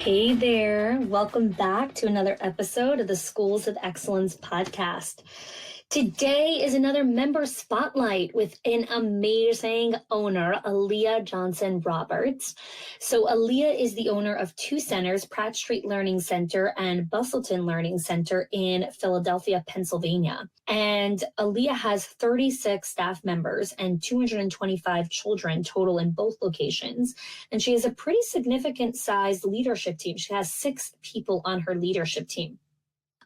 Hey there, welcome back to another episode of the Schools of Excellence podcast. Today is another member spotlight with an amazing owner, Aliyah Johnson Roberts. So Aliyah is the owner of two centers, Pratt Street Learning Center and Bustleton Learning Center in Philadelphia, Pennsylvania. And Aliyah has 36 staff members and 225 children total in both locations. And she has a pretty significant sized leadership team. She has 6 people on her leadership team.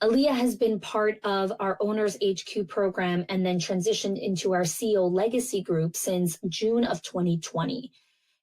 Aliyah has been part of our Owners HQ program and then transitioned into our CEO Legacy Group since June of 2020.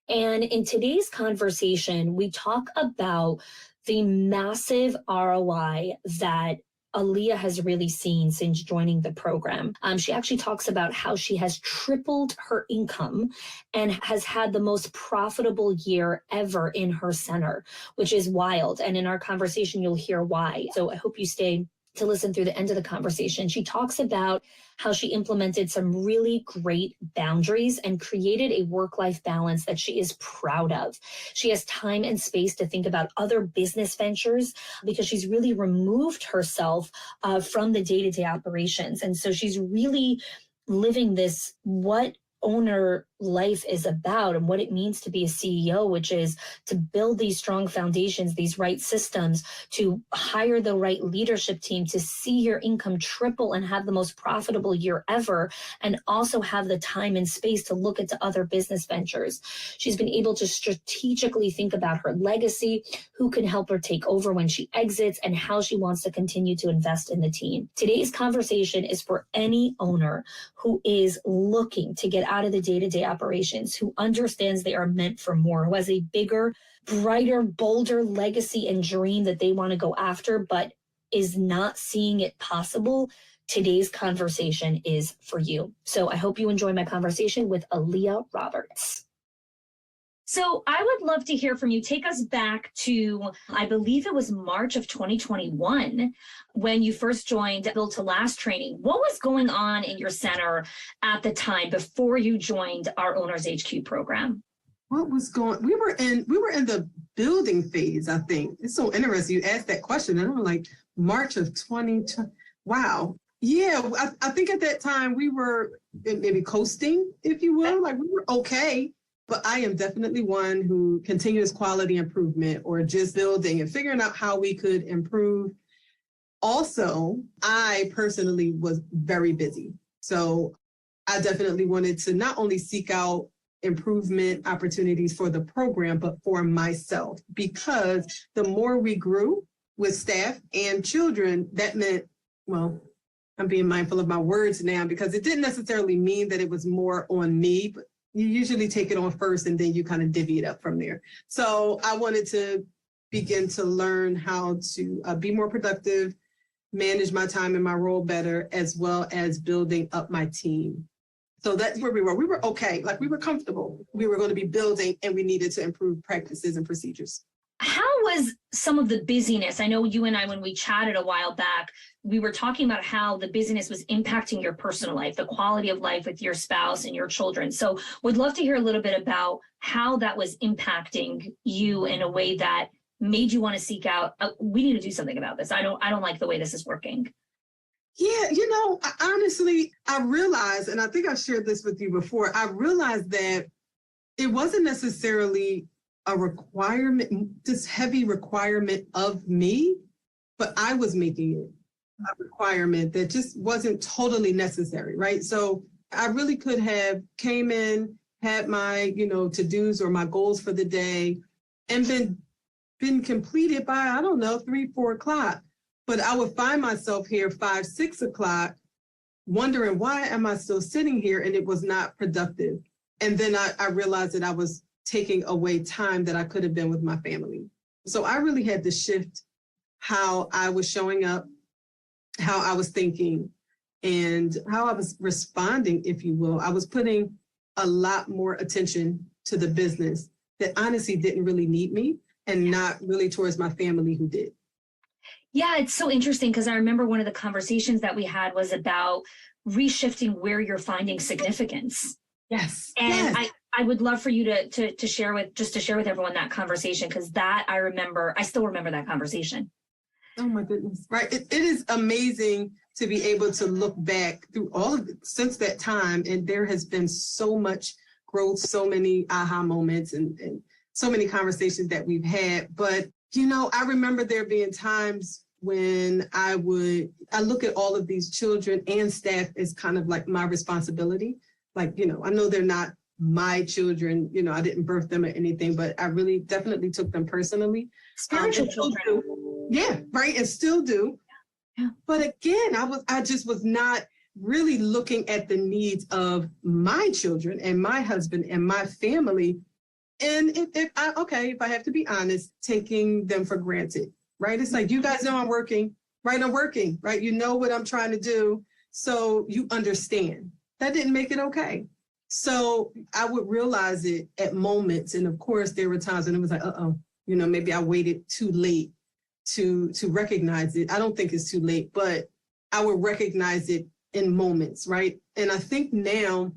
And in today's conversation, we talk about the massive ROI that Aliyah has really seen since joining the program. She actually talks about how she has tripled her income and has had the most profitable year ever in her center, which is wild. And in our conversation, you'll hear why. So I hope you stay to listen through the end of the conversation. She talks about how she implemented some really great boundaries and created a work-life balance that she is proud of. She has time and space to think about other business ventures because she's really removed herself from the day-to-day operations. And so she's really living this, what owner life is about and what it means to be a CEO, which is to build these strong foundations, these right systems, to hire the right leadership team, to see your income triple and have the most profitable year ever, and also have the time and space to look into other business ventures. She's been able to strategically think about her legacy, who can help her take over when she exits, and how she wants to continue to invest in the team. Today's conversation is for any owner who is looking to get out of the day-to-day operations, who understands they are meant for more, who has a bigger, brighter, bolder legacy and dream that they want to go after, but is not seeing it possible. Today's conversation is for you. So I hope you enjoy my conversation with Aliyah Roberts. So I would love to hear from you. Take us back to, I believe it was March of 2021, when you first joined Build to Last training. What was going on in your center at the time before you joined our Owners HQ program? What was going? We were in the building phase, I think. It's so interesting you asked that question. And I'm like, March of 2020. Wow. Yeah, I think at that time we were maybe coasting, if you will. Like, we were okay. But I am definitely one who continuous quality improvement, or just building and figuring out how we could improve. Also, I personally was very busy. So I definitely wanted to not only seek out improvement opportunities for the program, but for myself, because the more we grew with staff and children, that meant, well, I'm being mindful of my words now, because it didn't necessarily mean that it was more on me, but you usually take it on first and then you kind of divvy it up from there. So I wanted to begin to learn how to be more productive, manage my time and my role better, as well as building up my team. So that's where we were. We were okay, like we were comfortable. We were going to be building and we needed to improve practices and procedures. How was some of the busyness? I know you and I, when we chatted a while back, we were talking about how the busyness was impacting your personal life, the quality of life with your spouse and your children. So would love to hear a little bit about how that was impacting you in a way that made you want to seek out, we need to do something about this. I don't like the way this is working. Yeah, honestly, I realized, and I think I've shared this with you before, I realized that it wasn't necessarily a requirement, this heavy requirement of me, but I was making it a requirement that just wasn't totally necessary, right? So I really could have came in, had my, to-dos or my goals for the day, and been completed by, I don't know, 3, 4 o'clock. But I would find myself here 5, 6 o'clock, wondering, why am I still sitting here? And it was not productive. And then I realized that I was taking away time that I could have been with my family. So I really had to shift how I was showing up, how I was thinking, and how I was responding, if you will. I was putting a lot more attention to the business that honestly didn't really need me, and not really towards my family who did. Yeah, it's so interesting, because I remember one of the conversations that we had was about reshifting where you're finding significance. Yes. And yes. I would love for you to share with everyone that conversation, because that I still remember that conversation. Oh my goodness. Right. It is amazing to be able to look back through all of it since that time. And there has been so much growth, so many aha moments and so many conversations that we've had. But, I remember there being times when I look at all of these children and staff as kind of like my responsibility. Like, I know they're not my children, I didn't birth them or anything, but I really definitely took them personally. Spiritual children. Yeah, right. And still do. Yeah. But again, I just was not really looking at the needs of my children and my husband and my family. And if I have to be honest, taking them for granted, right? It's like, you guys know I'm working, right? I'm working, right? You know what I'm trying to do. So you understand. That didn't make it okay. So I would realize it at moments. And of course, there were times when it was like, maybe I waited too late to recognize it. I don't think it's too late, but I would recognize it in moments, right? And I think now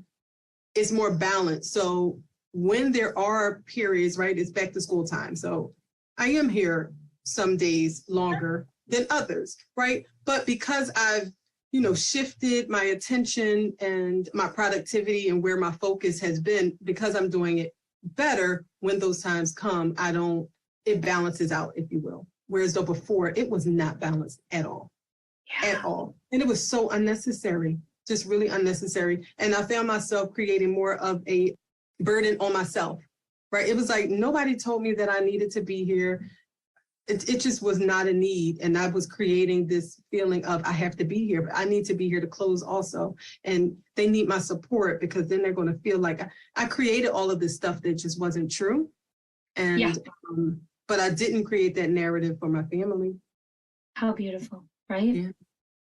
it's more balanced. So when there are periods, right, it's back to school time. So I am here some days longer than others, right? But because I've shifted my attention and my productivity and where my focus has been, because I'm doing it better when those times come, it balances out, if you will. Whereas though before, it was not balanced at all, at all. And it was so unnecessary, just really unnecessary. And I found myself creating more of a burden on myself, right? It was like, nobody told me that I needed to be here. It just was not a need. And I was creating this feeling of, I have to be here, but I need to be here to close also. And they need my support, because then they're going to feel like I created all of this stuff that just wasn't true. And, but I didn't create that narrative for my family. How beautiful, right? Yeah.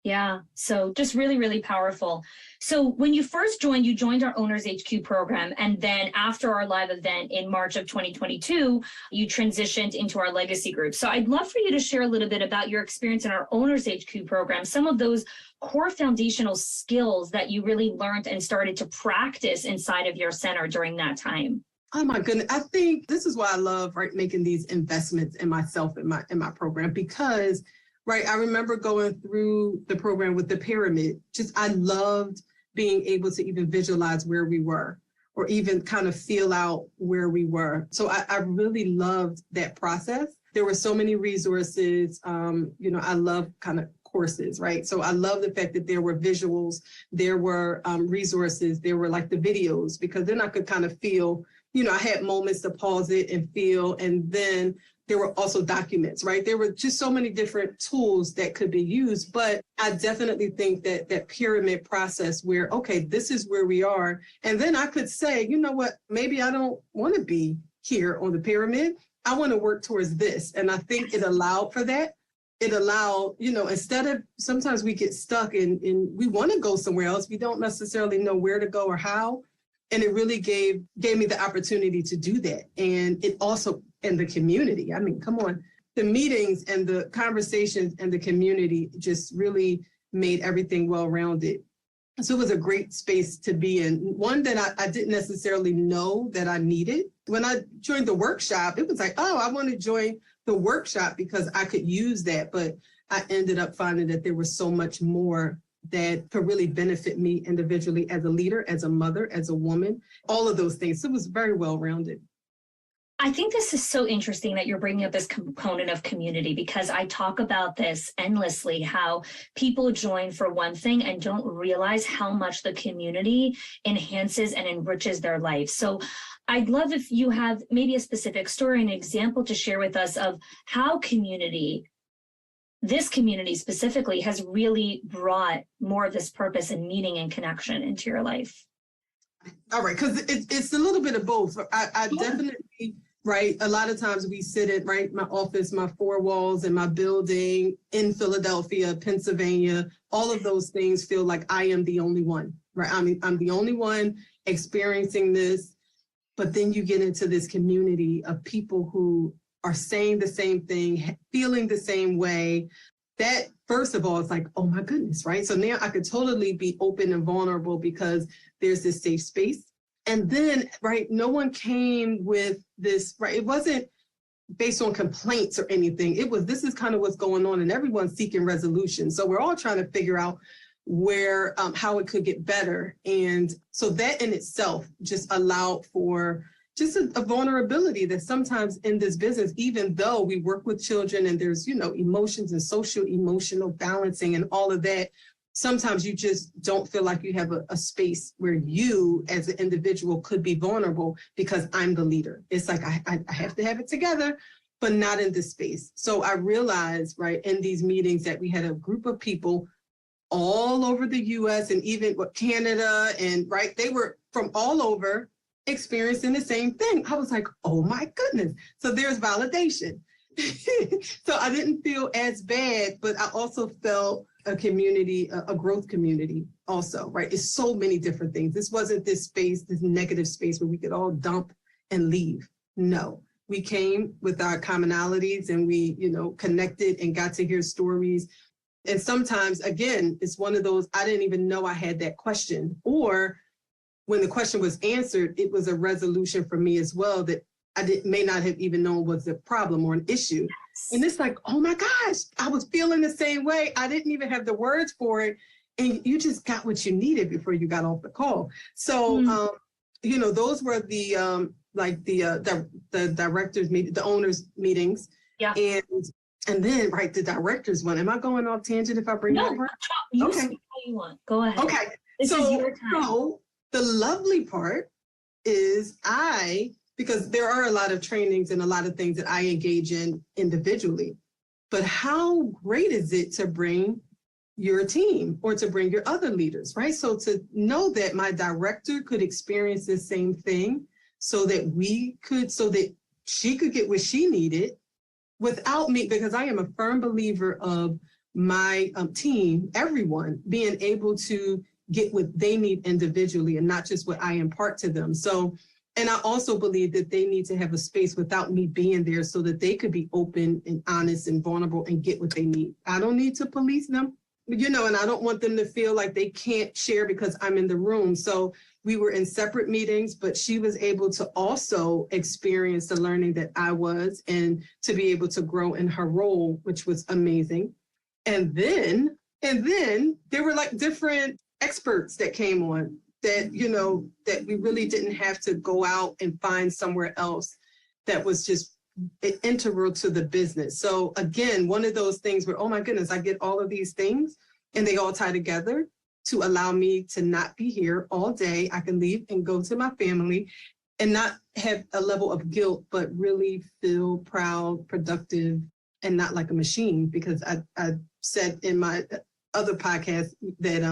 Yeah. So just really, really powerful. So when you first joined, you joined our Owners HQ program. And then after our live event in March of 2022, you transitioned into our legacy group. So I'd love for you to share a little bit about your experience in our Owners HQ program, some of those core foundational skills that you really learned and started to practice inside of your center during that time. Oh my goodness. I think this is why I love making these investments in myself, in my program, because I remember going through the program with the pyramid. I loved being able to even visualize where we were, or even kind of feel out where we were. So I really loved that process. There were so many resources. I love kind of courses, right? So I love the fact that there were visuals, there were resources, there were like the videos, because then I could kind of feel, I had moments to pause it and feel, and then there were also documents, right? There were just so many different tools that could be used. But I definitely think that pyramid process where, okay, this is where we are. And then I could say, you know what, maybe I don't want to be here on the pyramid. I want to work towards this. And I think it allowed for that. It allowed, instead of, sometimes we get stuck and we want to go somewhere else. We don't necessarily know where to go or how. And it really gave me the opportunity to do that. And it also, in the community, I mean, come on, the meetings and the conversations and the community just really made everything well-rounded. So it was a great space to be in. One that I didn't necessarily know that I needed. When I joined the workshop, it was like, oh, I want to join the workshop because I could use that. But I ended up finding that there was so much more that could really benefit me individually as a leader, as a mother, as a woman, all of those things. So it was very well-rounded. I think this is so interesting that you're bringing up this component of community, because I talk about this endlessly, how people join for one thing and don't realize how much the community enhances and enriches their life. So I'd love if you have maybe a specific story, an example to share with us of how this community specifically has really brought more of this purpose and meaning and connection into your life. All right, because it's a little bit of both. I definitely, right, a lot of times we sit at, my office, my four walls in my building in Philadelphia, Pennsylvania, all of those things feel like I am the only one, right? I mean, I'm the only one experiencing this. But then you get into this community of people who are saying the same thing, feeling the same way. That, first of all, it's like, oh my goodness, right? So now I could totally be open and vulnerable because there's this safe space. And then, right, no one came with this, right? It wasn't based on complaints or anything. It was, this is kind of what's going on, and everyone's seeking resolution. So we're all trying to figure out where, how it could get better. And so that in itself just allowed for just a vulnerability that sometimes in this business, even though we work with children and there's, emotions and social emotional balancing and all of that, sometimes you just don't feel like you have a space where you as an individual could be vulnerable because I'm the leader. It's like, I have to have it together, but not in this space. So I realized, right, in these meetings that we had a group of people all over the US and even Canada, and right, they were from all over experiencing the same thing. I was like, oh my goodness. So there's validation. So I didn't feel as bad, but I also felt a community, a growth community also, right? It's so many different things. This wasn't this space, this negative space where we could all dump and leave. No, we came with our commonalities and we, connected and got to hear stories. And sometimes, again, it's one of those, I didn't even know I had that question. Or when the question was answered, it was a resolution for me as well that may not have even known was a problem or an issue. Yes. And it's like, oh my gosh, I was feeling the same way. I didn't even have the words for it. And you just got what you needed before you got off the call. So, those were the directors meeting, the owners meetings. Yeah. And then, right, the directors one. Am I going off tangent if I bring that up? You okay. Speak how you want. Go ahead. Okay. This is your time. So the lovely part is because there are a lot of trainings and a lot of things that I engage in individually, but how great is it to bring your team or to bring your other leaders, right? So to know that my director could experience the same thing so that she could get what she needed without me, because I am a firm believer of my team, everyone being able to get what they need individually and not just what I impart to them. So, and I also believe that they need to have a space without me being there so that they could be open and honest and vulnerable and get what they need. I don't need to police them, and I don't want them to feel like they can't share because I'm in the room. So we were in separate meetings, but she was able to also experience the learning that I was and to be able to grow in her role, which was amazing. And then there were like different experts that came on that, that we really didn't have to go out and find somewhere else that was just integral to the business. So again, one of those things where, oh my goodness, I get all of these things and they all tie together to allow me to not be here all day. I can leave and go to my family and not have a level of guilt, but really feel proud, productive, and not like a machine. Because I said in my other podcast that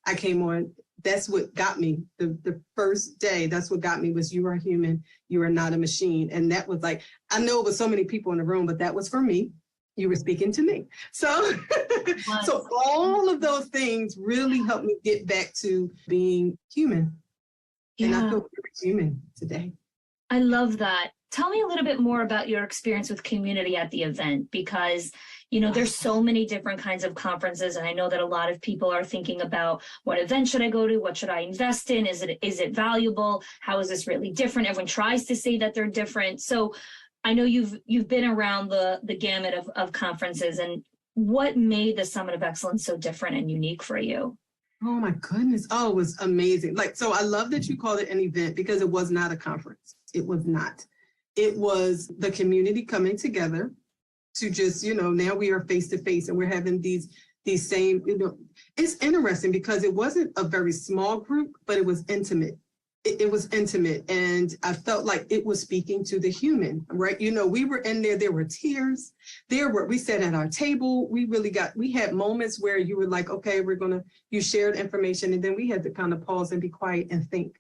I came on, that's what got me the first day. That's what got me was you are human. You are not a machine. And that was like, I know it was so many people in the room, but that was for me. You were speaking to me. So, so all of those things really helped me get back to being human. Yeah. And I feel very human today. I love that. Tell me a little bit more about your experience with community at the event, because, there's so many different kinds of conferences. And I know that a lot of people are thinking about what event should I go to? What should I invest in? Is it valuable? How is this really different? Everyone tries to say that they're different. So I know you've been around the gamut of conferences, and what made the Summit of Excellence so different and unique for you? Oh my goodness. Oh, it was amazing. So I love that you called it an event because it was not a conference. It was not. It was the community coming together to just, now we are face to face and we're having these same, it's interesting because it wasn't a very small group, but it was intimate. It was intimate, and I felt like it was speaking to the human, right? We were in there were tears. We sat at our table. We had moments where you were like, okay, you shared information, and then we had to kind of pause and be quiet and think.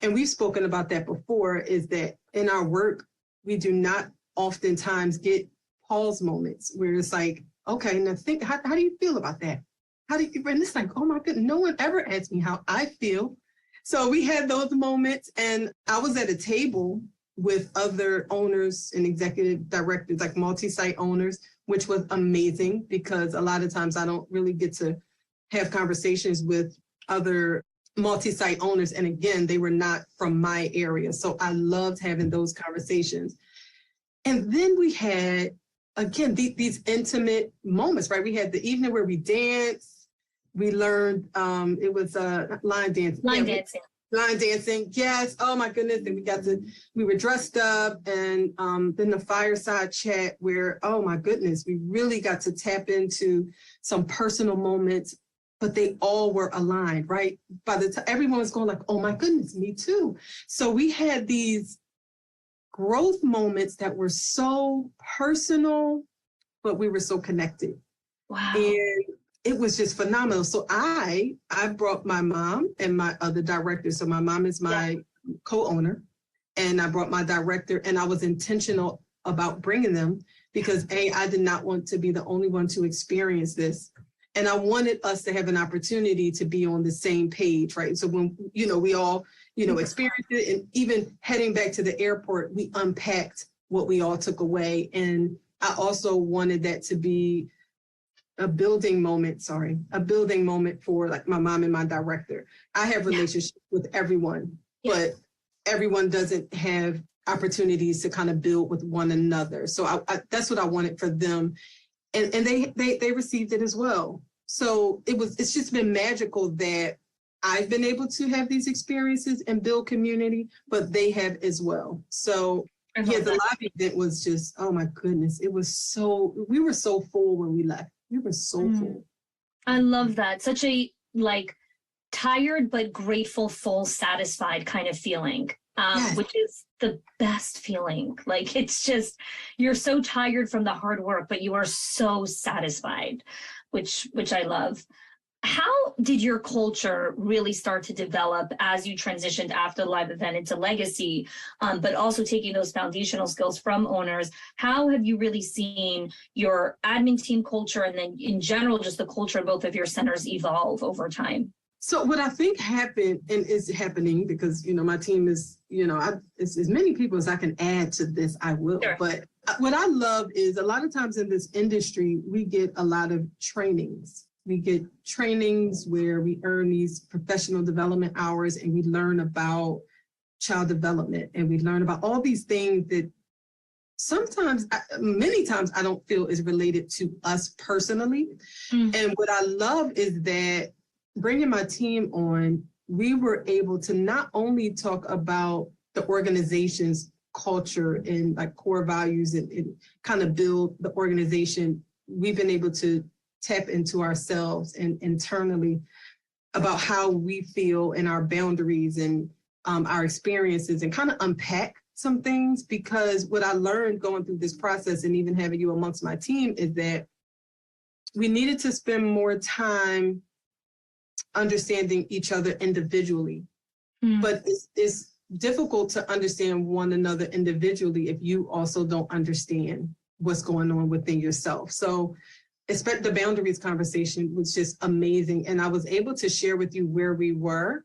And we've spoken about that before, is that in our work, we do not oftentimes get pause moments where it's like, okay, now think, how do you feel about that? And it's like, oh my goodness, no one ever asked me how I feel. So we had those moments, and I was at a table with other owners and executive directors, like multi-site owners, which was amazing because a lot of times I don't really get to have conversations with other multi-site owners. And again, they were not from my area. So I loved having those conversations. And then we had, again, these intimate moments, right? We had the evening where we danced. We learned, it was line dancing. Line dancing, yes. Oh my goodness. And we were dressed up, and then the fireside chat where, oh my goodness, we really got to tap into some personal moments, but they all were aligned, right? By the time everyone was going like, oh my goodness, me too. So we had these growth moments that were so personal, but we were so connected. Wow. And it was just phenomenal. So I brought my mom and my other director. So my mom is my co-owner, and I brought my director, and I was intentional about bringing them because I did not want to be the only one to experience this. And I wanted us to have an opportunity to be on the same page, right? So when, we all, experienced it, and even heading back to the airport, we unpacked what we all took away. And I also wanted that to be a building moment for like my mom and my director. I have relationships with everyone, but everyone doesn't have opportunities to kind of build with one another. So I that's what I wanted for them. And they received it as well. So it's just been magical that I've been able to have these experiences and build community, but they have as well. So the live event was just, oh my goodness. We were so full when we left. We were so full. I love that. Such a tired but grateful, full, satisfied kind of feeling, which is the best feeling. Like it's just, you're so tired from the hard work, but you are so satisfied, which I love. How did your culture really start to develop as you transitioned after the live event into legacy, but also taking those foundational skills from owners? How have you really seen your admin team culture and then in general, just the culture of both of your centers evolve over time? So what I think happened and is happening, because, my team is, as many people as I can add to this, I will. Sure. But what I love is a lot of times in this industry, we get a lot of trainings. We get trainings where we earn these professional development hours, and we learn about child development, and we learn about all these things that many times I don't feel is related to us personally. And what I love is that bringing my team on, we were able to not only talk about the organization's culture and like core values and kind of build the organization. We've been able to tap into ourselves and internally about how we feel and our boundaries and our experiences, and kind of unpack some things. Because what I learned going through this process, and even having you amongst my team, is that we needed to spend more time understanding each other individually. But it's difficult to understand one another individually if you also don't understand what's going on within yourself. So the boundaries conversation was just amazing. And I was able to share with you where we were,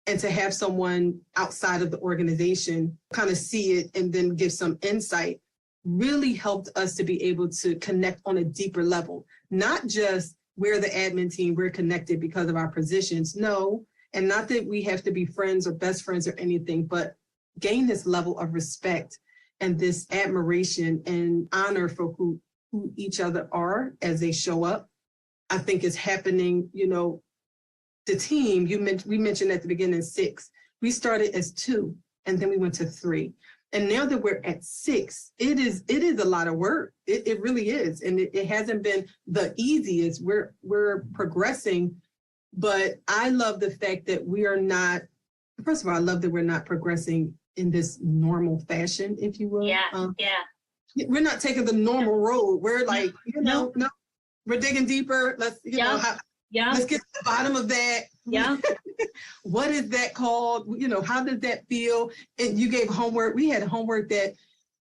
and to have someone outside of the organization kind of see it and then give some insight really helped us to be able to connect on a deeper level. Not just we're the admin team, we're connected because of our positions. No, and not that we have to be friends or best friends or anything, but gain this level of respect and this admiration and honor for who each other are as they show up. I think is happening. The team, we mentioned at the beginning 6. We started as 2, and then we went to 3. And now that we're at 6, it is a lot of work. It really is. And it hasn't been the easiest. We're progressing, but I love the fact that we are not, first of all, I love that we're not progressing in this normal fashion, if you will. Yeah. We're not taking the normal road. We're like, no, we're digging deeper. Let's, let's get to the bottom of that. Yeah. What is that called? How does that feel? And you gave homework. We had homework that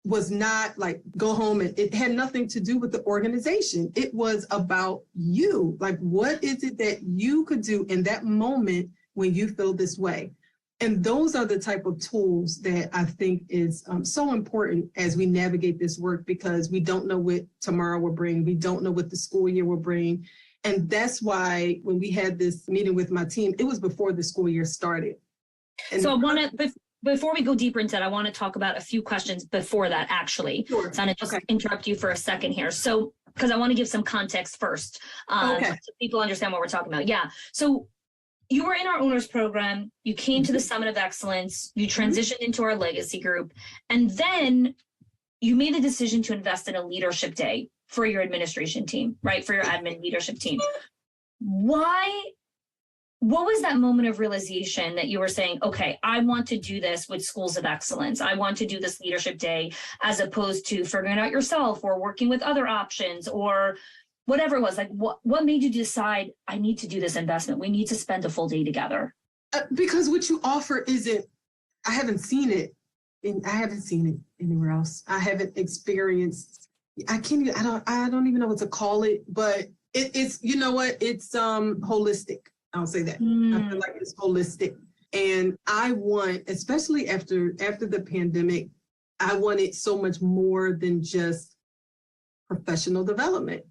was not like go home, and it had nothing to do with the organization. It was about you. Like, what is it that you could do in that moment when you feel this way? And those are the type of tools that I think is so important as we navigate this work, because we don't know what tomorrow will bring. We don't know what the school year will bring. And that's why when we had this meeting with my team, it was before the school year started. And so I want to, before we go deeper into that, I want to talk about a few questions before that, actually. Sure. So I'm going to just interrupt you for a second here. So, because I want to give some context first, so people understand what we're talking about. Yeah. So you were in our owners program, you came to the Summit of Excellence, you transitioned into our legacy group, and then you made the decision to invest in a leadership day for your administration team, right? For your admin leadership team. Why? What was that moment of realization that you were saying, okay, I want to do this with schools of excellence. I want to do this leadership day, as opposed to figuring it out yourself or working with other options or whatever it was. Like, what made you decide, I need to do this investment? We need to spend a full day together. Because what you offer isn't, I haven't seen it anywhere else. I haven't experienced, I don't even know what to call it, but it's, you know what? It's holistic. I'll say that. I feel like it's holistic. And I want, especially after the pandemic, I wanted so much more than just professional development.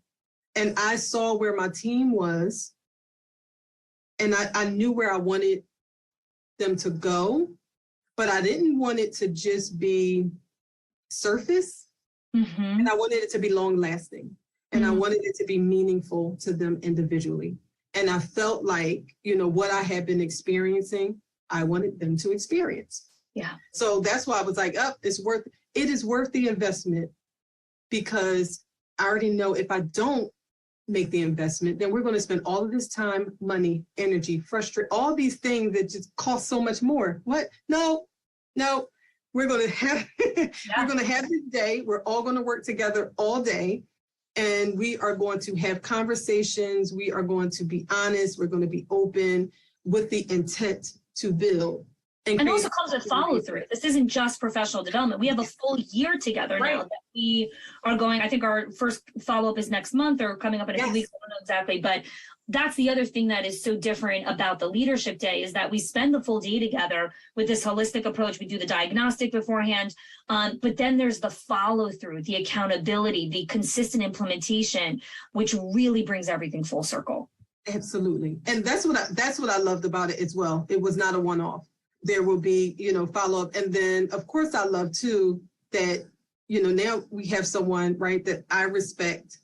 And I saw where my team was, and I knew where I wanted them to go, but I didn't want it to just be surface. And I wanted it to be long lasting. And I wanted it to be meaningful to them individually. And I felt like, what I had been experiencing, I wanted them to experience. Yeah. So that's why I was like, it is worth the investment, because I already know if I don't make the investment, then we're going to spend all of this time, money, energy, frustration, all these things that just cost so much more. What? No, we're going to have, we're going to have this day. We're all going to work together all day. And we are going to have conversations. We are going to be honest. We're going to be open with the intent to build. And also comes with follow through. This isn't just professional development. We have a full year together now that we are going. I think our first follow up is next month or coming up in a few weeks. I don't know exactly, but that's the other thing that is so different about the leadership day, is that we spend the full day together with this holistic approach. We do the diagnostic beforehand, but then there's the follow through, the accountability, the consistent implementation, which really brings everything full circle. Absolutely. And that's what I loved about it as well. It was not a one-off. There will be, follow-up. And then, of course, I love, too, that, now we have someone, right, that I respect.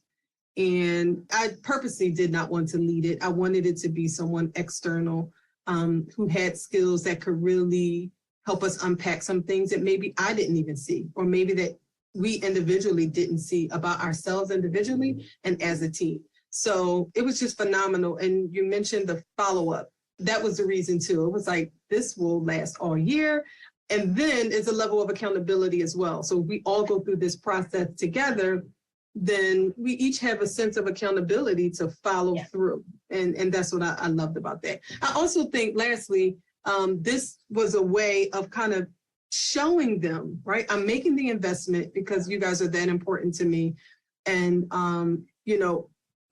And I purposely did not want to lead it. I wanted it to be someone external who had skills that could really help us unpack some things that maybe I didn't even see, or maybe that we individually didn't see about ourselves individually and as a team. So it was just phenomenal. And you mentioned the follow-up. That was the reason, too. It was like, this will last all year. And then it's a level of accountability as well. So we all go through this process together, then we each have a sense of accountability to follow through. And that's what I loved about that. I also think, lastly, this was a way of kind of showing them, right? I'm making the investment because you guys are that important to me. And,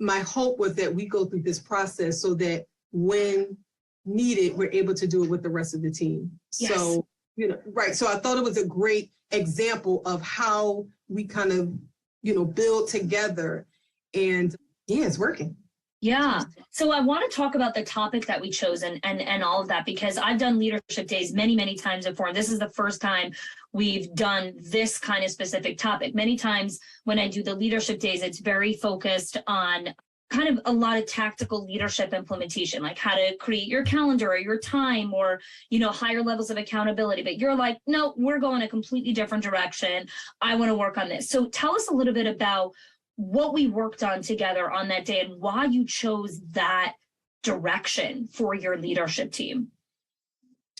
my hope was that we go through this process so that when needed, we're able to do it with the rest of the team. Yes. So, So I thought it was a great example of how we kind of, build together, and it's working. Yeah. So I want to talk about the topic that we chose and all of that, because I've done leadership days many, many times before. And this is the first time we've done this kind of specific topic. Many times when I do the leadership days, it's very focused on kind of a lot of tactical leadership implementation, like how to create your calendar or your time, or, higher levels of accountability. But you're like, no, we're going a completely different direction. I want to work on this. So tell us a little bit about what we worked on together on that day and why you chose that direction for your leadership team.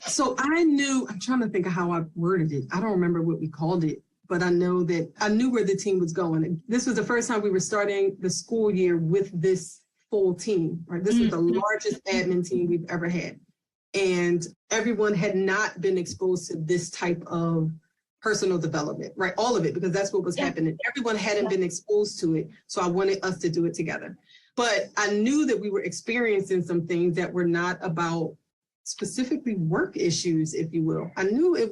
So I'm trying to think of how I worded it. I don't remember what we called it, but I know that I knew where the team was going. This was the first time we were starting the school year with this full team, right? This was the largest admin team we've ever had. And everyone had not been exposed to this type of personal development, right? All of it, because that's what was happening. Everyone hadn't been exposed to it. So I wanted us to do it together. But I knew that we were experiencing some things that were not about specifically work issues, if you will. I knew they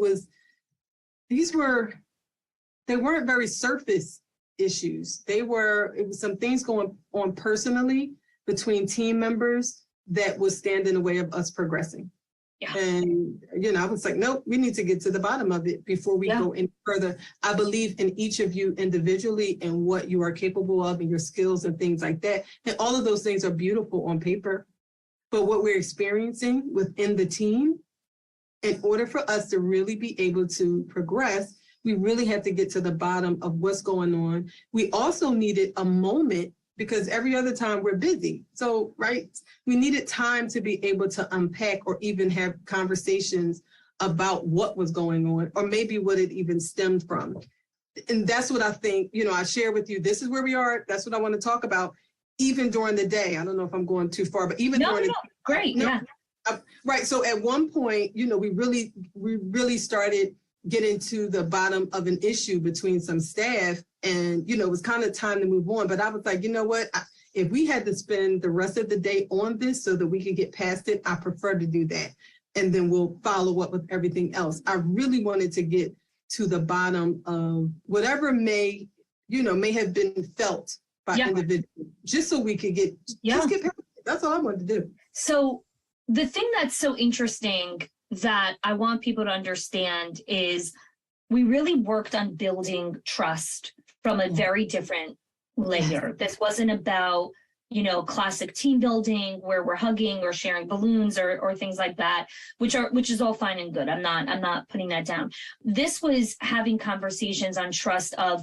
weren't very surface issues. It was some things going on personally between team members that would stand in the way of us progressing. Yeah. And, I was like, nope, we need to get to the bottom of it before we go any further. I believe in each of you individually and what you are capable of and your skills and things like that. And all of those things are beautiful on paper. But what we're experiencing within the team, in order for us to really be able to progress, we really had to get to the bottom of what's going on. We also needed a moment because every other time we're busy. So, right, we needed time to be able to unpack or even have conversations about what was going on or maybe what it even stemmed from. And that's what I think, I share with you, this is where we are. That's what I want to talk about, even during the day. I don't know if I'm going too far, but even during the day. Great, right. So at one point, we really started getting to the bottom of an issue between some staff. And, it was kind of time to move on. But I was like, you know what? If we had to spend the rest of the day on this so that we could get past it, I prefer to do that. And then we'll follow up with everything else. I really wanted to get to the bottom of whatever may have been felt by individuals, just so we could get past it. That's all I wanted to do. So the thing that's so interesting that I want people to understand is we really worked on building trust from a very different layer. This wasn't about, classic team building where we're hugging or sharing balloons or things like that, which is all fine and good. I'm not putting that down. This was having conversations on trust of,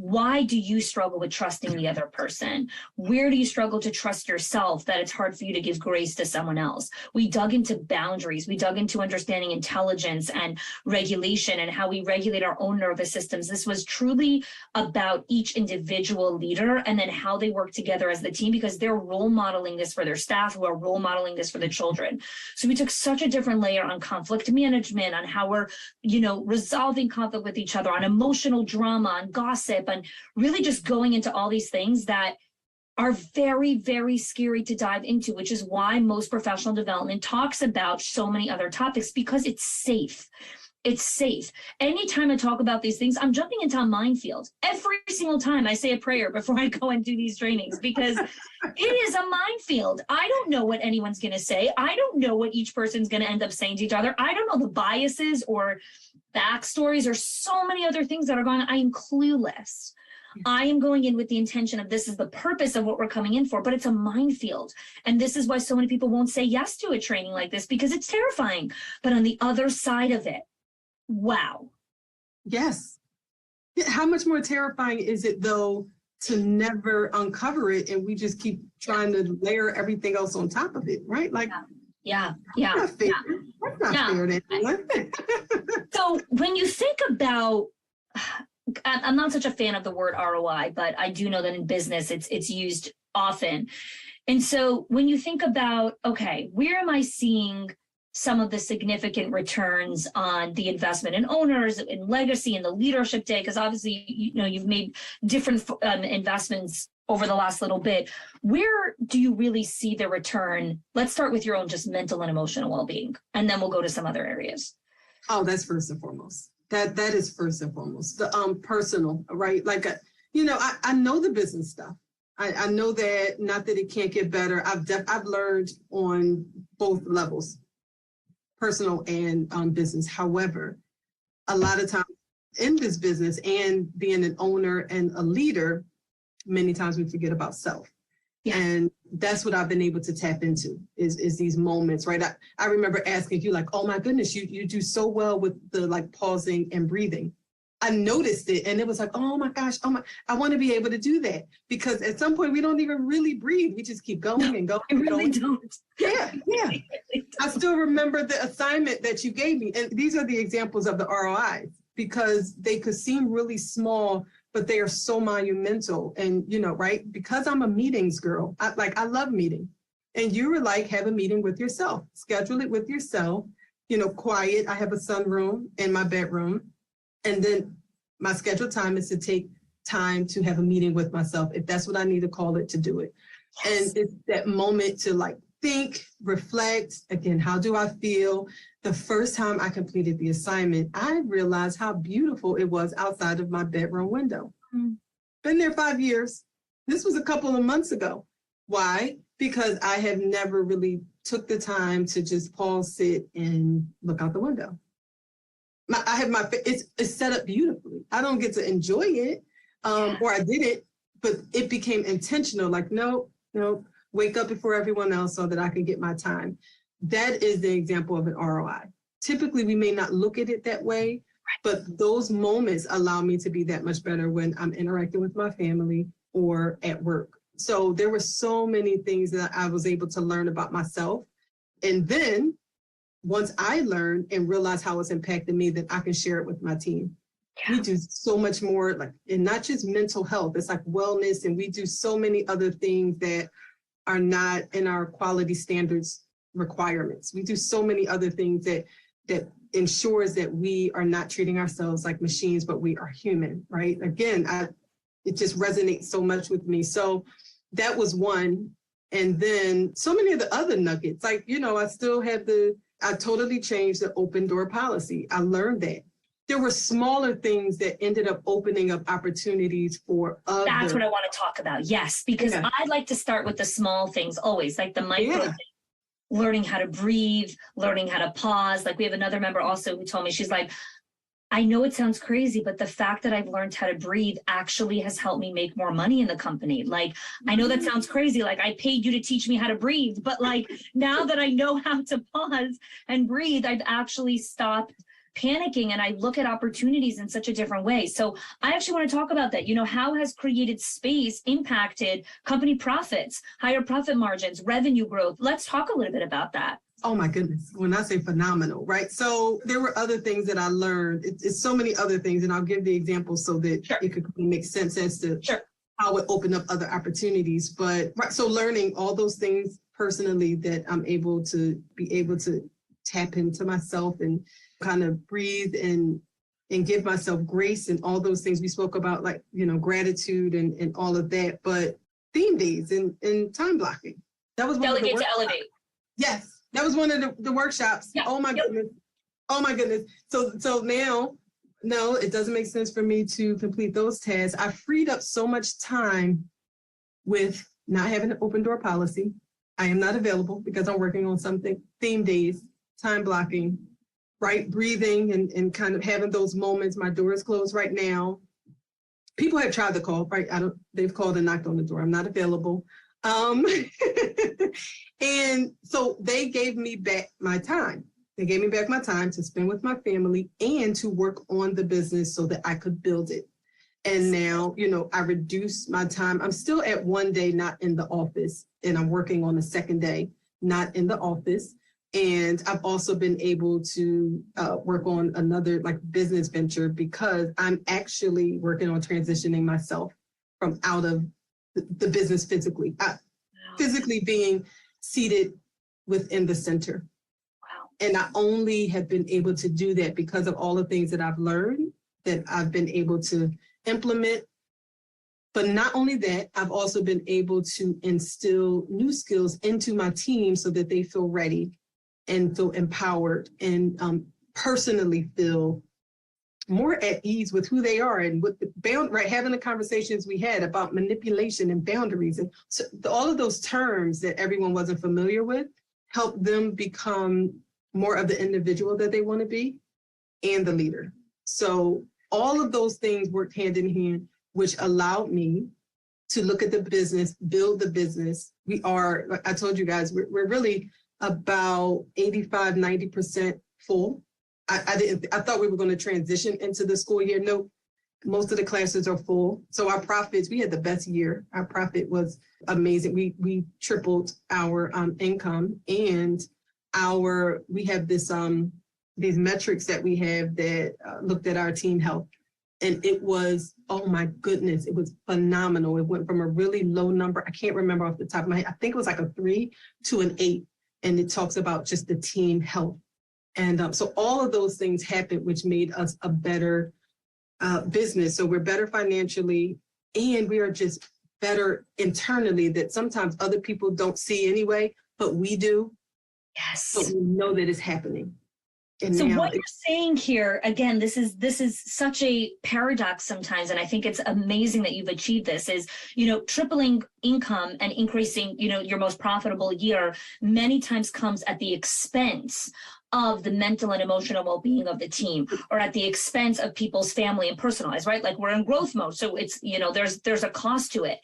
why do you struggle with trusting the other person? Where do you struggle to trust yourself that it's hard for you to give grace to someone else? We dug into boundaries. We dug into understanding intelligence and regulation and how we regulate our own nervous systems. This was truly about each individual leader and then how they work together as the team, because they're role modeling this for their staff who are role modeling this for the children. So we took such a different layer on conflict management, on how we're, resolving conflict with each other, on emotional drama, on gossip, and really just going into all these things that are very, very scary to dive into, which is why most professional development talks about so many other topics, because it's safe. It's safe. Anytime I talk about these things, I'm jumping into a minefield. Every single time I say a prayer before I go and do these trainings, because it is a minefield. I don't know what anyone's going to say. I don't know what each person's going to end up saying to each other. I don't know the biases or backstories or so many other things that are going on. I am clueless. I am going in with the intention of this is the purpose of what we're coming in for, but it's a minefield. And this is why so many people won't say yes to a training like this, because it's terrifying. But on the other side of it, wow. Yes. How much more terrifying is it, though, to never uncover it and we just keep trying to layer everything else on top of it, right? Like, yeah. That's not fair to anyone. So when you think about, I'm not such a fan of the word ROI, but I do know that in business it's used often. And so when you think about, okay, where am I seeing some of the significant returns on the investment in owners, in legacy, in the leadership day? Because obviously, you've made different investments over the last little bit. Where do you really see the return? Let's start with your own just mental and emotional well-being, and then we'll go to some other areas. Oh, that's first and foremost. That is first and foremost. The personal, right? Like, I know the business stuff. I know that, not that it can't get better. I've learned on both levels, personal and business. However, a lot of times in this business and being an owner and a leader, many times we forget about self. Yeah. And that's what I've been able to tap into is these moments, right? I remember asking you, like, oh my goodness, you do so well with the like pausing and breathing. I noticed it and it was like, oh my gosh, I want to be able to do that, because at some point we don't even really breathe. We just keep going and going. We really don't. Yeah. I still remember the assignment that you gave me. And these are the examples of the ROIs, because they could seem really small, but they are so monumental. And, right, because I'm a meetings girl, I love meeting. And you were like, have a meeting with yourself, schedule it with yourself, quiet. I have a sunroom in my bedroom. And then my scheduled time is to take time to have a meeting with myself, if that's what I need to call it, to do it. Yes. And it's that moment to like think, reflect, again, how do I feel? The first time I completed the assignment, I realized how beautiful it was outside of my bedroom window. Been there 5 years. This was a couple of months ago. Why? Because I have never really took the time to just pause, sit, and look out the window. It's set up beautifully. I don't get to enjoy it, or I didn't, but it became intentional. Like, no, wake up before everyone else so that I can get my time. That is the example of an ROI. Typically, we may not look at it that way, but those moments allow me to be that much better when I'm interacting with my family or at work. So there were so many things that I was able to learn about myself. And then once I learned and realized how it's impacted me, then I can share it with my team. Yeah. We do so much more, like, and not just mental health, it's like wellness. And we do so many other things that are not in our quality standards requirements. We do so many other things that ensures that we are not treating ourselves like machines, but we are human, right? Again, it just resonates so much with me. So that was one. And then so many of the other nuggets, like, I totally changed the open door policy. I learned that. There were smaller things that ended up opening up opportunities for others. That's what I want to talk about. Yes, because I'd like to start with the small things always, like the micro things. Learning how to breathe, learning how to pause. Like we have another member also who told me, she's like, I know it sounds crazy, but the fact that I've learned how to breathe actually has helped me make more money in the company. Like, I know that sounds crazy. Like, I paid you to teach me how to breathe, but like, now that I know how to pause and breathe, I've actually stopped panicking and I look at opportunities in such a different way. So I actually want to talk about that. How has created space impacted company profits, higher profit margins, revenue growth? Let's talk a little bit about that. Oh my goodness. When I say phenomenal, right? So there were other things that I learned. It's so many other things, and I'll give the examples so that it could make sense as to how it opened up other opportunities. But so learning all those things personally that I'm able to tap into myself and kind of breathe and give myself grace and all those things we spoke about, like, gratitude and all of that. But theme days and time blocking. That was one Delegate of the to elevate. Yes. That was one of the workshops. Yeah. Oh my goodness. Oh my goodness. So now, no, it doesn't make sense for me to complete those tasks. I freed up so much time with not having an open door policy. I am not available because I'm working on something. Theme days, time blocking, right? Breathing and kind of having those moments. My door is closed right now. People have tried to call, right? They've called and knocked on the door. I'm not available. And so they gave me back my time. They gave me back my time to spend with my family and to work on the business so that I could build it. And now, I reduced my time. I'm still at one day not in the office, and I'm working on the second day not in the office. And I've also been able to work on another business venture because I'm actually working on transitioning myself from out of the business physically, physically being seated within the center. Wow. And I only have been able to do that because of all the things that I've learned, that I've been able to implement. But not only that, I've also been able to instill new skills into my team so that they feel ready and feel empowered and personally feel more at ease with who they are and with having the conversations we had about manipulation and boundaries. And so all of those terms that everyone wasn't familiar with help them become more of the individual that they want to be and the leader. So all of those things worked hand in hand, which allowed me to look at the business, build the business. We are, like I told you guys, we're really about 85, 90% full. I thought we were going to transition into the school year. No, most of the classes are full. So our profits, we had the best year. Our profit was amazing. We tripled our income, and we have these metrics that we have that looked at our team health. And it was, oh my goodness, it was phenomenal. It went from a really low number. I can't remember off the top of my head. I think it was like a 3 to an 8. And it talks about just the team health. And so all of those things happened, which made us a better business. So we're better financially, and we are just better internally, that sometimes other people don't see anyway, but we do. Yes. So we know that it's happening. And so now what you're saying here, again, this is such a paradox sometimes, and I think it's amazing that you've achieved this, is, tripling income and increasing, your most profitable year many times comes at the expense of the mental and emotional well-being of the team, or at the expense of people's family and personal lives, right? Like, we're in growth mode. So it's, there's a cost to it.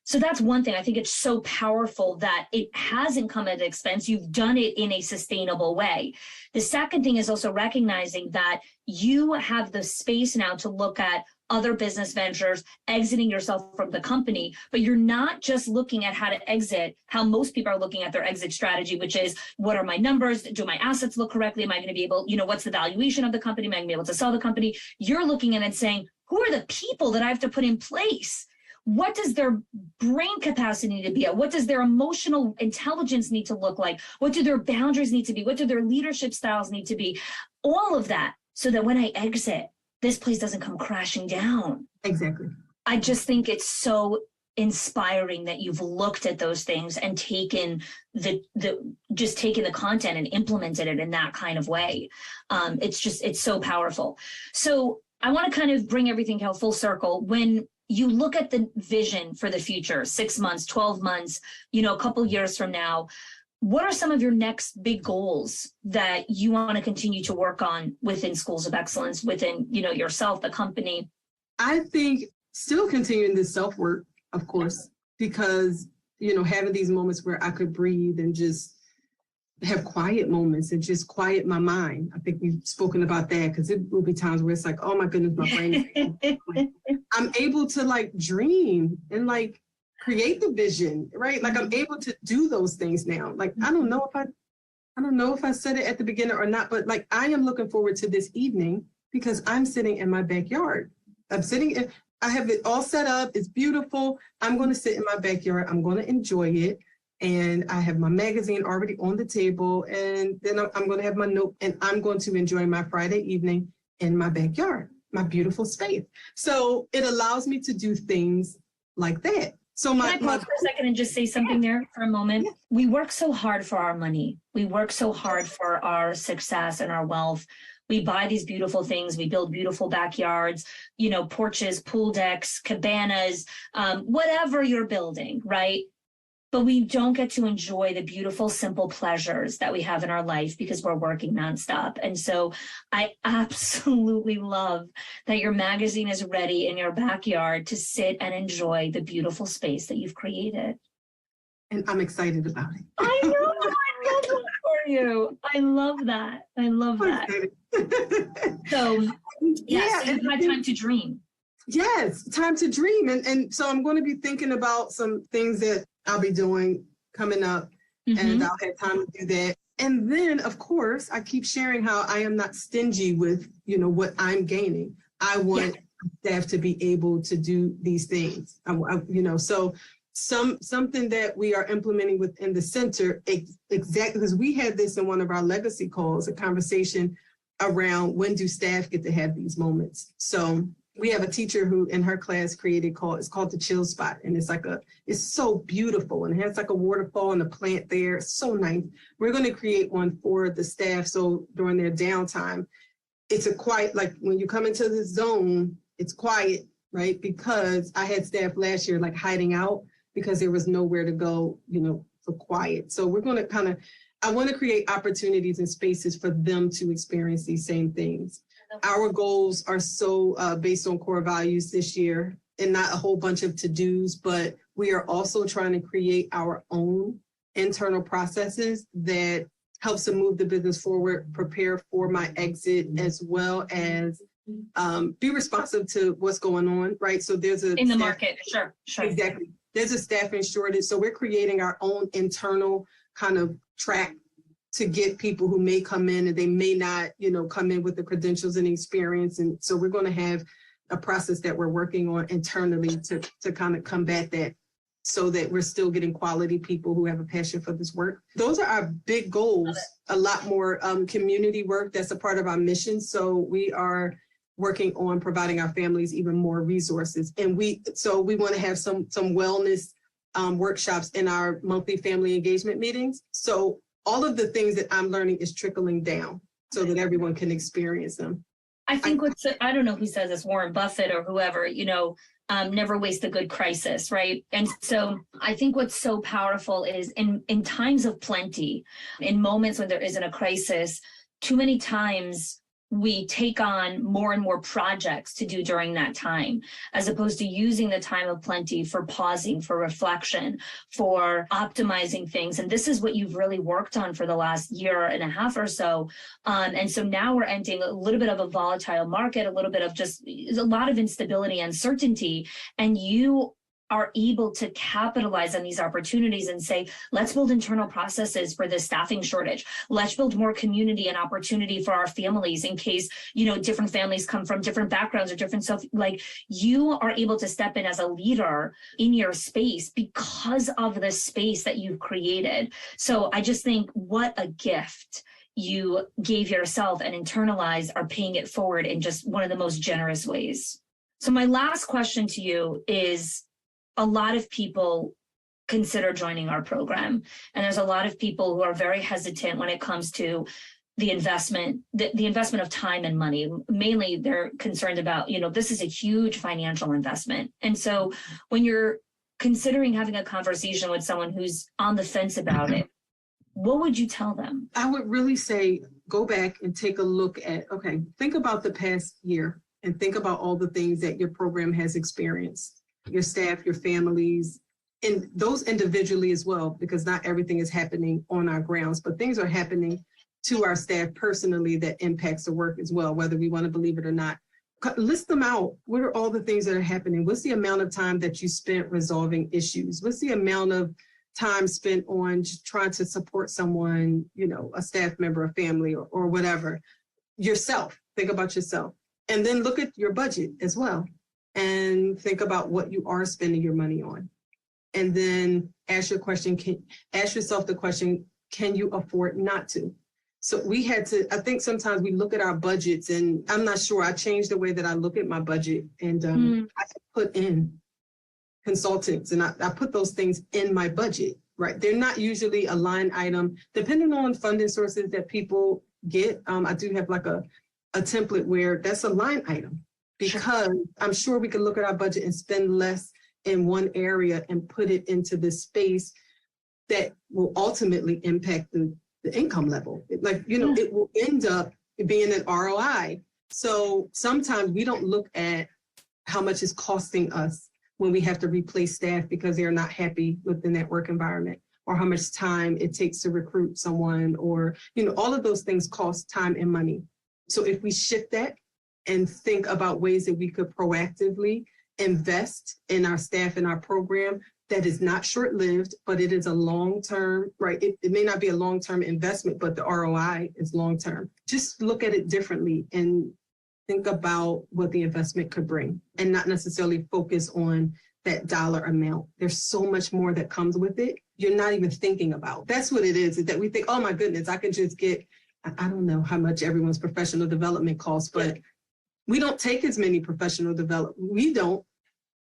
So that's one thing. I think it's so powerful that it hasn't come at an expense. You've done it in a sustainable way. The second thing is also recognizing that you have the space now to look at other business ventures, exiting yourself from the company, but you're not just looking at how to exit, how most people are looking at their exit strategy, which is, what are my numbers? Do my assets look correctly? Am I going to be able, what's the valuation of the company? Am I going to be able to sell the company? You're looking at it and saying, who are the people that I have to put in place? What does their brain capacity need to be at? What does their emotional intelligence need to look like? What do their boundaries need to be? What do their leadership styles need to be? All of that, so that when I exit, this place doesn't come crashing down. Exactly. I just think it's so inspiring that you've looked at those things and taken the content and implemented it in that kind of way. It's so powerful. So I want to kind of bring everything full circle. When you look at the vision for the future, 6 months, 12 months, a couple years from now, what are some of your next big goals that you want to continue to work on within Schools of Excellence, within, yourself, the company? I think still continuing this self-work, of course, because, having these moments where I could breathe and just have quiet moments and just quiet my mind. I think we've spoken about that, because it will be times where it's like, oh my goodness, my brain is I'm able to dream and create the vision, right? Like, I'm able to do those things now. Like, I don't know if I said it at the beginning or not, but I am looking forward to this evening because I'm sitting in my backyard. I have it all set up. It's beautiful. I'm going to sit in my backyard. I'm going to enjoy it. And I have my magazine already on the table, and then I'm going to have my note, and I'm going to enjoy my Friday evening in my backyard, my beautiful space. So it allows me to do things like that. So Can I pause for a second and just say something there for a moment? Yeah. We work so hard for our money. We work so hard for our success and our wealth. We buy these beautiful things. We build beautiful backyards, porches, pool decks, cabanas, whatever you're building, right? But we don't get to enjoy the beautiful, simple pleasures that we have in our life because we're working nonstop. And so I absolutely love that your magazine is ready in your backyard to sit and enjoy the beautiful space that you've created. And I'm excited about it. I know. I love that for you. I love that. I love that. So, yes, you've had time to dream. Yes, time to dream. And so I'm going to be thinking about some things that I'll be doing coming up, and I'll have time to do that. And then, of course, I keep sharing how I am not stingy with, what I'm gaining. I want staff to be able to do these things. So something that we are implementing within the center, exactly, because we had this in one of our legacy calls, a conversation around when do staff get to have these moments. So we have a teacher who in her class created it's called the Chill Spot. And it's so beautiful, and it has a waterfall and a plant there. It's so nice. We're going to create one for the staff. So during their downtime, it's a quiet, when you come into this zone, it's quiet, right? Because I had staff last year, hiding out because there was nowhere to go, for quiet. So we're going to I want to create opportunities and spaces for them to experience these same things. Our goals are so based on core values this year, and not a whole bunch of to-dos, but we are also trying to create our own internal processes that helps to move the business forward, prepare for my exit, as well as be responsive to what's going on, right? So there's in the market, sure. Exactly. There's a staffing shortage. So we're creating our own internal kind of track to get people who may come in and they may not, come in with the credentials and experience. And so we're going to have a process that we're working on internally to kind of combat that, so that we're still getting quality people who have a passion for this work. Those are our big goals. A lot more community work that's a part of our mission. So we are working on providing our families even more resources. And we want to have some wellness workshops in our monthly family engagement meetings. So all of the things that I'm learning is trickling down. so that everyone can experience them. I think I don't know who says this, Warren Buffett or whoever, never waste a good crisis, right? And so I think what's so powerful is in times of plenty, in moments when there isn't a crisis, too many times we take on more and more projects to do during that time, as opposed to using the time of plenty for pausing, for reflection, for optimizing things. And this is what you've really worked on for the last year and a half or so. And so now we're entering a little bit of a volatile market, a little bit of just a lot of instability, uncertainty, and you are able to capitalize on these opportunities and say, let's build internal processes for this staffing shortage. Let's build more community and opportunity for our families in case, different families come from different backgrounds or different stuff. Like, you are able to step in as a leader in your space because of the space that you've created. So I just think what a gift you gave yourself, and internalized are paying it forward in just one of the most generous ways. So my last question to you is, a lot of people consider joining our program, and there's a lot of people who are very hesitant when it comes to the investment, the investment of time and money. Mainly, they're concerned about, this is a huge financial investment. And so when you're considering having a conversation with someone who's on the fence about it, what would you tell them? I would really say, go back and take a look at, think about the past year and think about all the things that your program has experienced. Your staff, your families, and those individually as well, because not everything is happening on our grounds, but things are happening to our staff personally that impacts the work as well, whether we want to believe it or not. List them out. What are all the things that are happening? What's the amount of time that you spent resolving issues? What's the amount of time spent on trying to support someone, a staff member, a family, or whatever? Yourself. Think about yourself. And then look at your budget as well. And think about what you are spending your money on. And then ask yourself the question, can you afford not to? So I think sometimes we look at our budgets, and I'm not sure, I changed the way that I look at my budget, and I put in consultants, and I put those things in my budget, right? They're not usually a line item, depending on funding sources that people get. I do have like a template where that's a line item. Because I'm sure we can look at our budget and spend less in one area and put it into the space that will ultimately impact the income level. It will end up being an ROI. So sometimes we don't look at how much it's costing us when we have to replace staff because they're not happy within that work environment, or how much time it takes to recruit someone, or, all of those things cost time and money. So if we shift that and think about ways that we could proactively invest in our staff and our program, that is not short-lived, but it is a long-term, right? It may not be a long-term investment, but the ROI is long-term. Just look at it differently and think about what the investment could bring, and not necessarily focus on that dollar amount. There's so much more that comes with it. You're not even thinking about. That's what it is that we think, oh my goodness, I can just get, I don't know how much everyone's professional development costs, but we don't take as many professional development. We don't,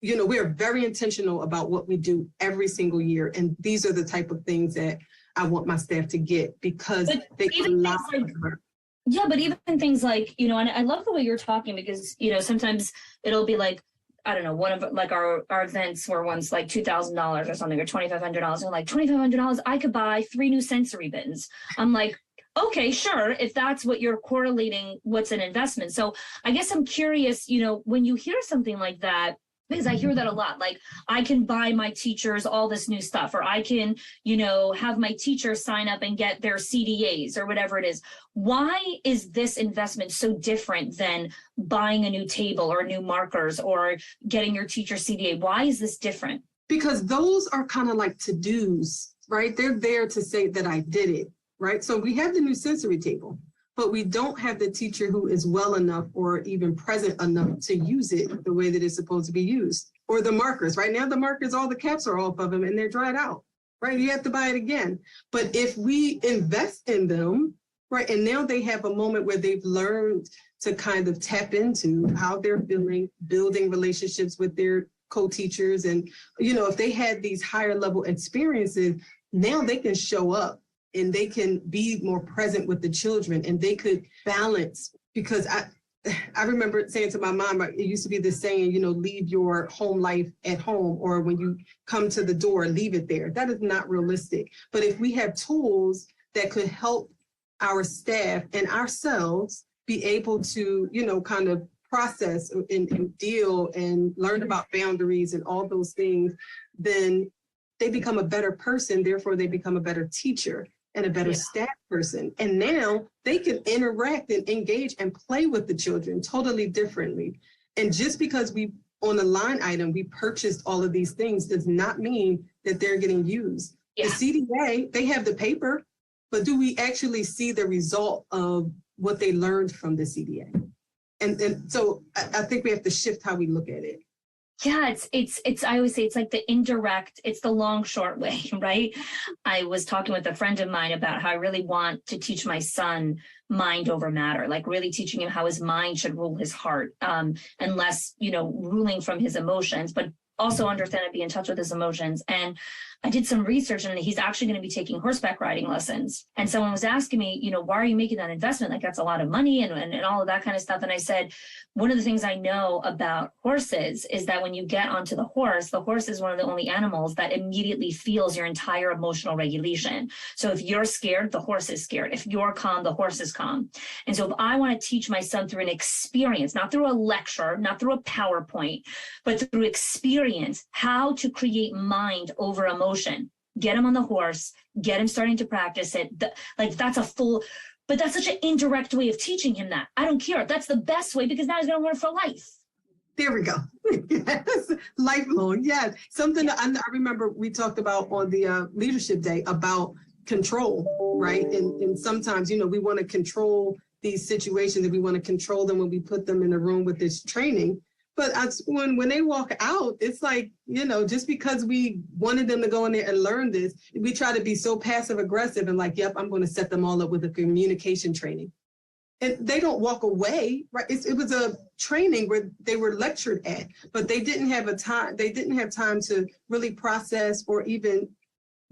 we're very intentional about what we do every single year. And these are the type of things that I want my staff to get, because they can last forever. Yeah, but even things like, and I love the way you're talking, because, sometimes it'll be like, I don't know, one of like our events were once like $2,000 or something, or $2,500. And like $2,500, I could buy 3 new sensory bins. I'm like, okay, sure, if that's what you're correlating, what's an investment. So I guess I'm curious, when you hear something like that, because I hear that a lot, like, I can buy my teachers all this new stuff, or I can, have my teachers sign up and get their CDAs or whatever it is. Why is this investment so different than buying a new table or new markers or getting your teacher CDA? Why is this different? Because those are kind of like to-dos, right? They're there to say that I did it. Right? So we have the new sensory table, but we don't have the teacher who is well enough or even present enough to use it the way that it's supposed to be used. Or the markers. Right now, the markers, all the caps are off of them and they're dried out. Right? You have to buy it again. But if we invest in them, right, and now they have a moment where they've learned to kind of tap into how they're feeling, building relationships with their co-teachers. And, if they had these higher level experiences, now they can show up and they can be more present with the children, and they could balance. Because I remember saying to my mom, it used to be this saying, leave your home life at home, or when you come to the door, leave it there. That is not realistic. But if we have tools that could help our staff and ourselves be able to, kind of process and deal and learn about boundaries and all those things, then they become a better person. Therefore, they become a better teacher and a better staff person. And now they can interact and engage and play with the children totally differently. And just because on the line item, we purchased all of these things does not mean that they're getting used. Yeah. The CDA, they have the paper, but do we actually see the result of what they learned from the CDA? And so I think we have to shift how we look at it. Yeah, it's I always say it's like the indirect, it's the long, short way, right? I was talking with a friend of mine about how I really want to teach my son mind over matter, like really teaching him how his mind should rule his heart, and less, ruling from his emotions, but also understand and be in touch with his emotions. And I did some research, and he's actually going to be taking horseback riding lessons. And someone was asking me, why are you making that investment? Like, that's a lot of money and all of that kind of stuff. And I said, one of the things I know about horses is that when you get onto the horse is one of the only animals that immediately feels your entire emotional regulation. So if you're scared, the horse is scared. If you're calm, the horse is calm. And so if I want to teach my son through an experience, not through a lecture, not through a PowerPoint, but through experience, how to create mind over emotion, get him on the horse, get him starting to practice it. That's a full... But that's such an indirect way of teaching him that. I don't care. That's the best way, because now he's going to learn for life. There we go. Yes. Lifelong. Yes. Something that I remember we talked about on the leadership day about control, right? And sometimes, we want to control these situations, and we want to control them when we put them in a room with this training. But when they walk out, it's like, just because we wanted them to go in there and learn this, we try to be so passive aggressive and like, yep, I'm going to set them all up with a communication training. And they don't walk away, right? It was a training where they were lectured at, but they didn't have time to really process or even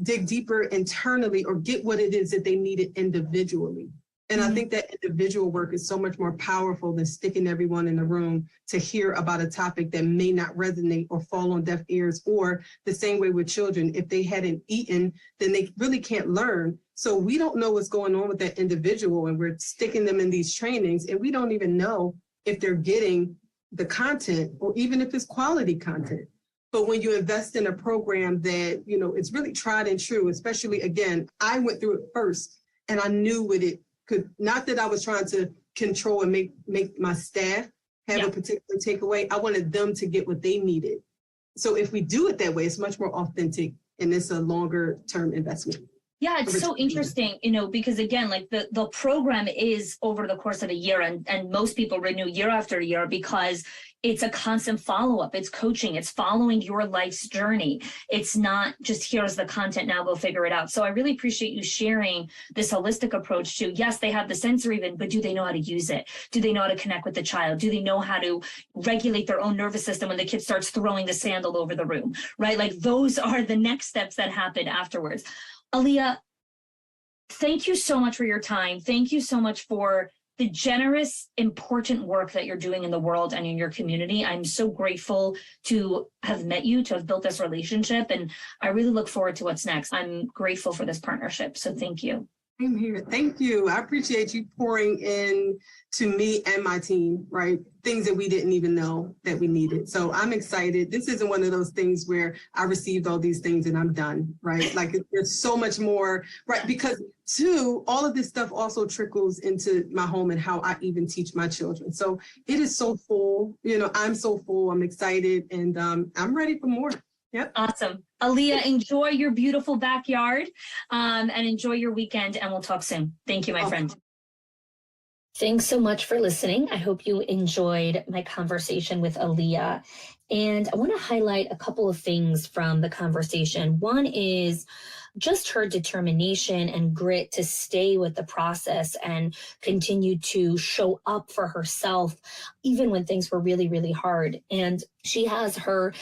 dig deeper internally or get what it is that they needed individually. And I think that individual work is so much more powerful than sticking everyone in the room to hear about a topic that may not resonate or fall on deaf ears, or the same way with children. If they hadn't eaten, then they really can't learn. So we don't know what's going on with that individual, and we're sticking them in these trainings, and we don't even know if they're getting the content or even if it's quality content. But when you invest in a program that, it's really tried and true, especially, again, I went through it first and I knew what it could, not that I was trying to control and make my staff have a particular takeaway. I wanted them to get what they needed. So if we do it that way, it's much more authentic, and it's a longer term investment. Yeah, it's so interesting, because again, like the program is over the course of a year, and most people renew year after year because it's a constant follow-up. It's coaching. It's following your life's journey. It's not just here's the content, now go figure it out. So I really appreciate you sharing this holistic approach to, yes, they have the sensory even, but do they know how to use it? Do they know how to connect with the child? Do they know how to regulate their own nervous system when the kid starts throwing the sandal over the room, right? Like those are the next steps that happen afterwards. Aliyah, thank you so much for your time. Thank you so much for the generous, important work that you're doing in the world and in your community. I'm so grateful to have met you, to have built this relationship, and I really look forward to what's next. I'm grateful for this partnership, so thank you. I'm here. Thank you. I appreciate you pouring in to me and my team, right? Things that we didn't even know that we needed. So I'm excited. This isn't one of those things where I received all these things and I'm done, right? Like there's so much more, right? Because too, all of this stuff also trickles into my home and how I even teach my children. So it is so full, I'm so full, I'm excited, and I'm ready for more. Yep. Awesome. Aliyah, enjoy your beautiful backyard and enjoy your weekend, and we'll talk soon. Thank you, my friend. Thanks so much for listening. I hope you enjoyed my conversation with Aliyah. And I want to highlight a couple of things from the conversation. One is just her determination and grit to stay with the process and continue to show up for herself, even when things were really, really hard. And she has her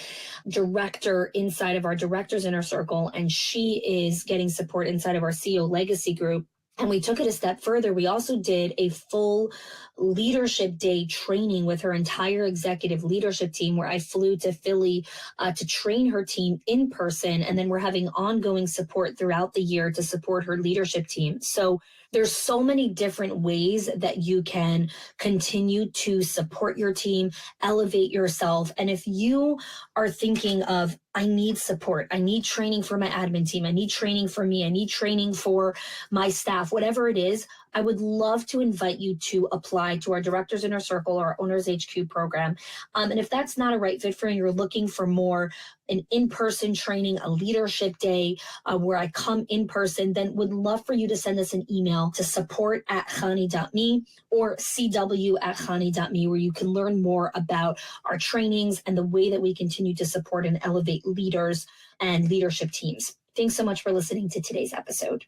director inside of our Directors Inner Circle, and she is getting support inside of our CEO Legacy group. And we took it a step further. We also did a full leadership day training with her entire executive leadership team, where I flew to Philly to train her team in person. And then we're having ongoing support throughout the year to support her leadership team. So there's so many different ways that you can continue to support your team, elevate yourself. And if you are thinking of, I need support, I need training for my admin team, I need training for me, I need training for my staff, whatever it is, I would love to invite you to apply to our Directors Inner Circle, our Owners HQ program. And if that's not a right fit for you, you're looking for more an in-person training, a leadership day where I come in person, then would love for you to send us an email to support@chani.me or cw@chani.me, where you can learn more about our trainings and the way that we continue to support and elevate leaders and leadership teams. Thanks so much for listening to today's episode.